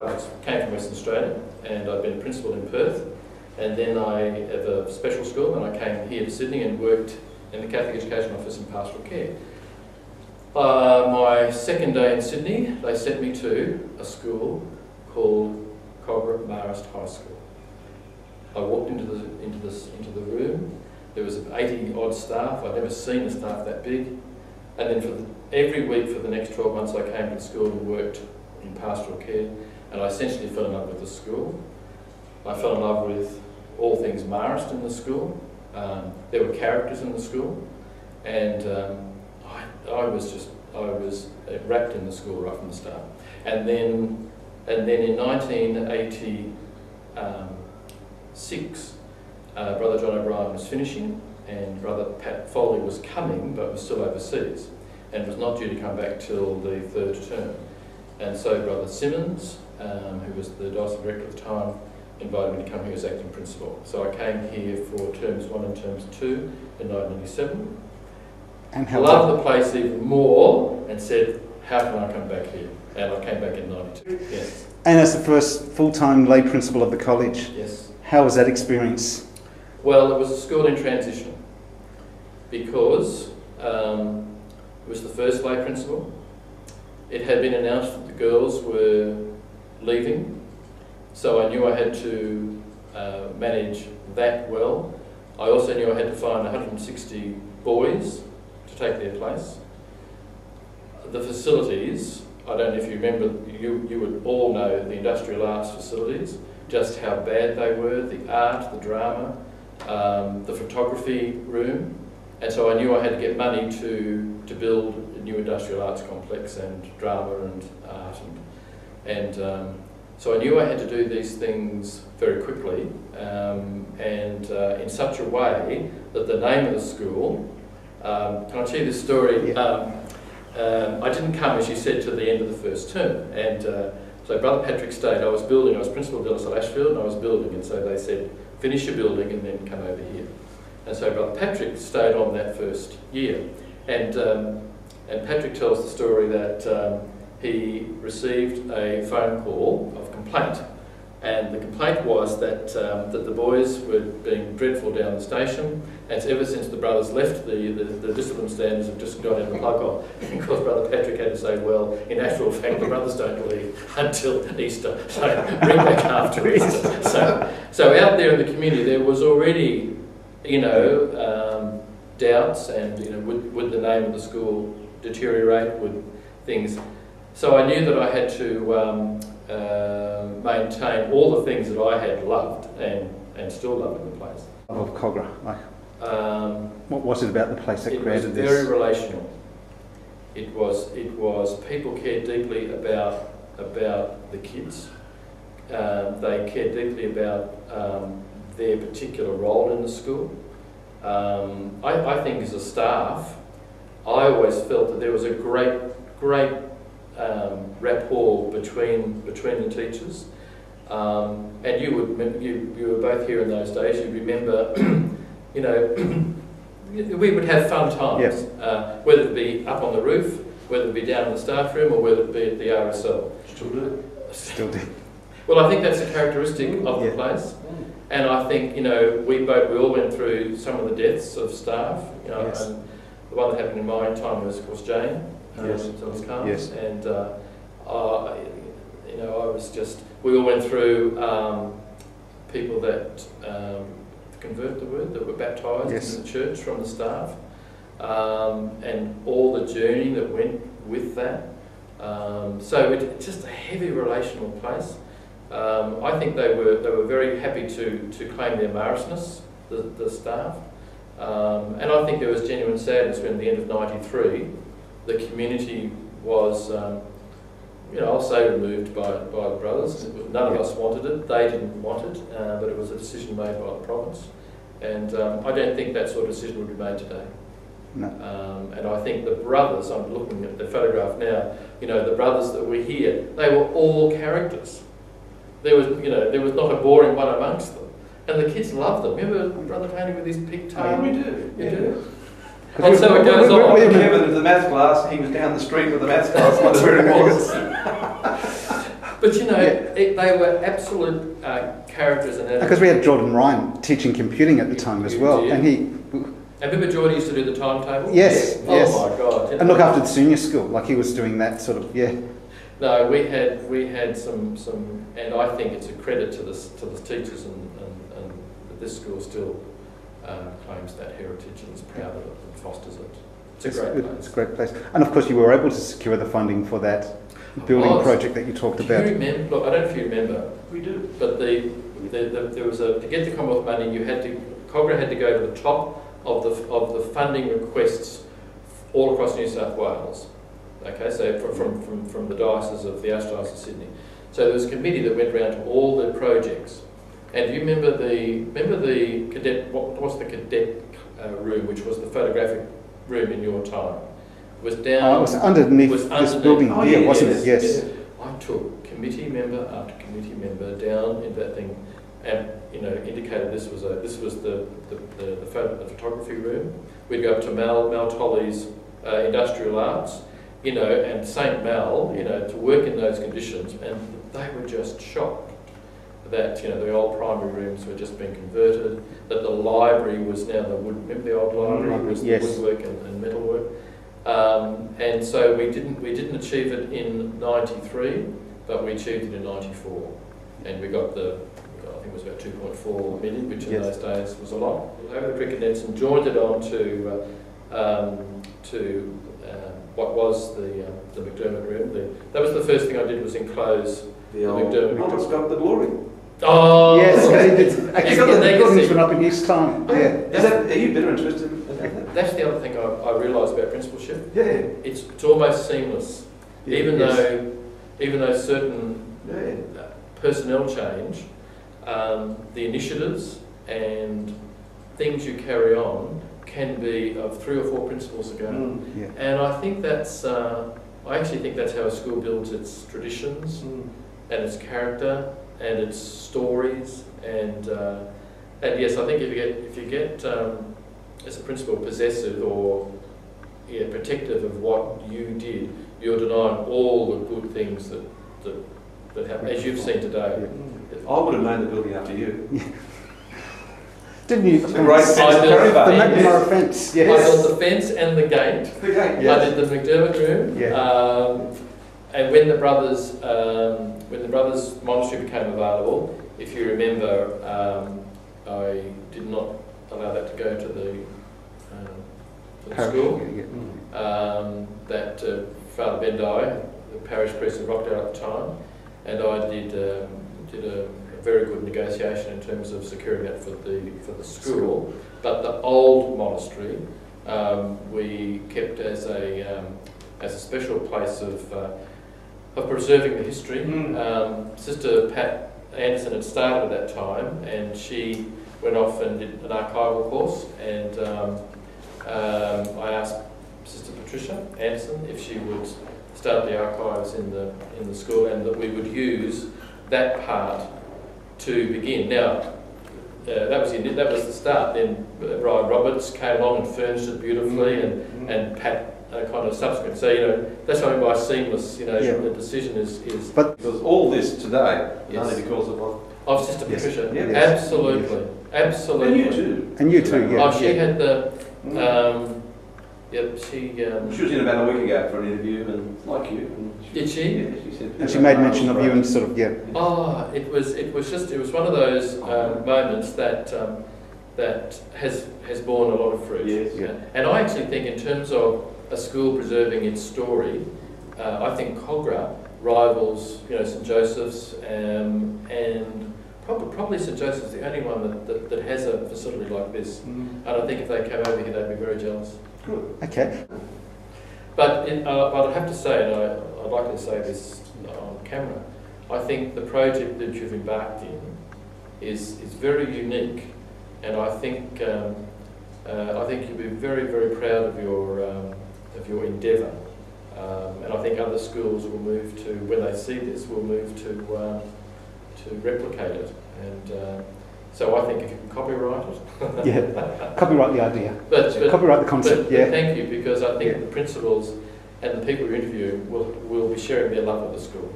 I came from Western Australia and I'd been a principal in Perth, and then I have a special school and I came here to Sydney and worked in the Catholic Education Office in pastoral care. My second day in Sydney, they sent me to a school called Marist High School. I walked into the room. There was 80 odd staff. I'd never seen a staff that big. And then every week for the next 12 months, I came to the school and worked in pastoral care. And I essentially fell in love with the school. I fell in love with all things Marist in the school. There were characters in the school, and I was wrapped in the school right from the start. And then in 1986, Brother John O'Brien was finishing, and Brother Pat Foley was coming, but was still overseas, and was not due to come back till the third term. And so Brother Simmons, who was the diocese director at the time, invited me to come here as acting principal. So I came here for terms 1 and terms 2 in 1987. And loved the place even more, and said, how can I come back here? And I came back in 92. Yes. And as the first full-time lay principal of the college, yes. How was that experience? Well, it was a school in transition because it was the first lay principal. It had been announced that the girls were leaving, so I knew I had to manage that well. I also knew I had to find 160 boys to take their place. The facilities, I don't know if you remember, you would all know the industrial arts facilities, just how bad they were, the art, the drama, the photography room. And so I knew I had to get money to build a new industrial arts complex and drama and art. So I knew I had to do these things very quickly and in such a way that the name of the school, can I tell you this story? Yeah. I didn't come, as you said, to the end of the first term, and so Brother Patrick stayed. I was principal of De La Salle Ashfield, and I was building, and so they said, finish your building and then come over here. And so Brother Patrick stayed on that first year, and Patrick tells the story that he received a phone call of complaint, and the complaint was that that the boys were being dreadful down the station, and ever since the brothers left, the discipline standards have just got in the plug on. And of course Brother Patrick had to say, well, in actual fact the brothers don't leave until Easter, so bring back after Easter. So out there in the community there was already, doubts, and would the name of the school deteriorate, would things. So I knew that I had to maintain all the things that I had loved and still love in the place. Of Cogra, what was it about the place that created this? It was very relational. It was people cared deeply about the kids. They cared deeply about their particular role in the school. I think as a staff, I always felt that there was a great rapport between the teachers, and you were both here in those days. You remember, we would have fun times, yes. Whether it be up on the roof, whether it be down in the staff room, or whether it be at the RSL. Still do. Well, I think that's a characteristic of the place, and I think we all went through some of the deaths of staff. Yes. And the one that happened in my time was, of course, Jane. Yes. Yes. And we all went through people that convert the word, that were baptised, yes, in the church from the staff, and all the journey that went with that. So it's just a heavy relational place. I think they were very happy to claim their Maristness, the staff, and I think there was genuine sadness when at the end of '93 the community was, I'll say removed by the brothers. None of us wanted it. They didn't want it, but it was a decision made by the province. And I don't think that sort of decision would be made today. No. And I think the brothers, I'm looking at the photograph now, the brothers that were here, they were all characters. There was not a boring one amongst them. And the kids loved them. Remember Brother Tony with his pigtail? We do. You do? And so it goes on. Kevin in the maths class, he was down the street with the maths class, wondering where he was. But you know, they were absolute characters. Because we had Jordan Ryan teaching computing at the time as well, and he. And remember Jordan used to do the timetable? Yes, yes. Oh my God! And look after the senior school, like he was doing that sort of, No, we had some, and I think it's a credit to the teachers and this school still claims that heritage and is proud of it and fosters it. It's a great place. It's a great place. And of course you were able to secure the funding for that building project that you talked about. Do you remember? Look, I don't know if you remember. We do. But there was to get the Commonwealth money, Cogra had to go to the top of the funding requests all across New South Wales. Okay, so from the diocese of the Archdiocese of Sydney. So there was a committee that went around to all the projects. And do you remember the cadet? What was the cadet room, which was the photographic room in your time? It was down. It was underneath this building here, wasn't it? Yes. I took committee member after committee member down in that thing, and indicated this was the photography room. We'd go up to Mel Tolley's industrial arts, and St Mel, to work in those conditions, and they were just shocked that the old primary rooms were just being converted, that the library was now the wood. Remember the old library was the woodwork and metalwork, and so we didn't achieve it in '93, but we achieved it in '94, and we got I think it was about 2.4 million, which in those days was a lot. Over the cricket nets and joined it on to what was the McDermott room. That was the first thing I did, was enclose the McDermott room. It's got the glory. Oh, yes, actually, the buildings went up in his time. Are you better interested in that? That's the other thing I realised about principalship. Yeah. It's almost seamless, even though certain personnel change, the initiatives and things you carry on can be of 3 or 4 principals ago. And I think I actually think that's how a school builds its traditions and its character and its stories, and yes, I think if you get as a principal possessive or protective of what you did, you're denying all the good things that happen, as you've seen today. I would have named the building after you. Didn't you? The McNamara fence. Yes. I built the fence and the gate. The gate. Yes. I did the McDermott room. And when the brothers monastery became available, if you remember, I did not allow that to go to the school. That Father Bendai, the parish priest of Rockdale at the time, and I did a very good negotiation in terms of securing that for the school. But the old monastery we kept as a special place of preserving the history. Sister Pat Anderson had started at that time, and she went off and did an archival course, and I asked Sister Patricia Anderson if she would start the archives in the school, and that we would use that part to begin. Now, that was the start. Then Brian Roberts came along and furnished it beautifully, and Pat kind of subsequent. So that's what I mean by seamless. The decision is. But because all this today, only because of what? Of Sister Patricia, absolutely, absolutely. And you too. She had the. She was in about a week ago for an interview, and like you. Did she? Yeah, she said. And she made mention of you and sort of Oh, it was one of those moments that has borne a lot of fruit. Yes. And I actually think, in terms of a school preserving its story, I think Cogra rivals St Joseph's, and probably St Joseph's the only one that has a facility like this. And I think if they came over here, they'd be very jealous. Good. Okay. But I have to say, and I'd like to say this on camera, I think the project that you've embarked in is very unique, and I think you'll be very, very proud of your endeavour, and I think other schools will move to, when they see this, will move to replicate it, and so I think if you can copyright it. Copyright the idea. But copyright the concept. But thank you, because I think the principals and the people you're interviewing will be sharing their love of the school.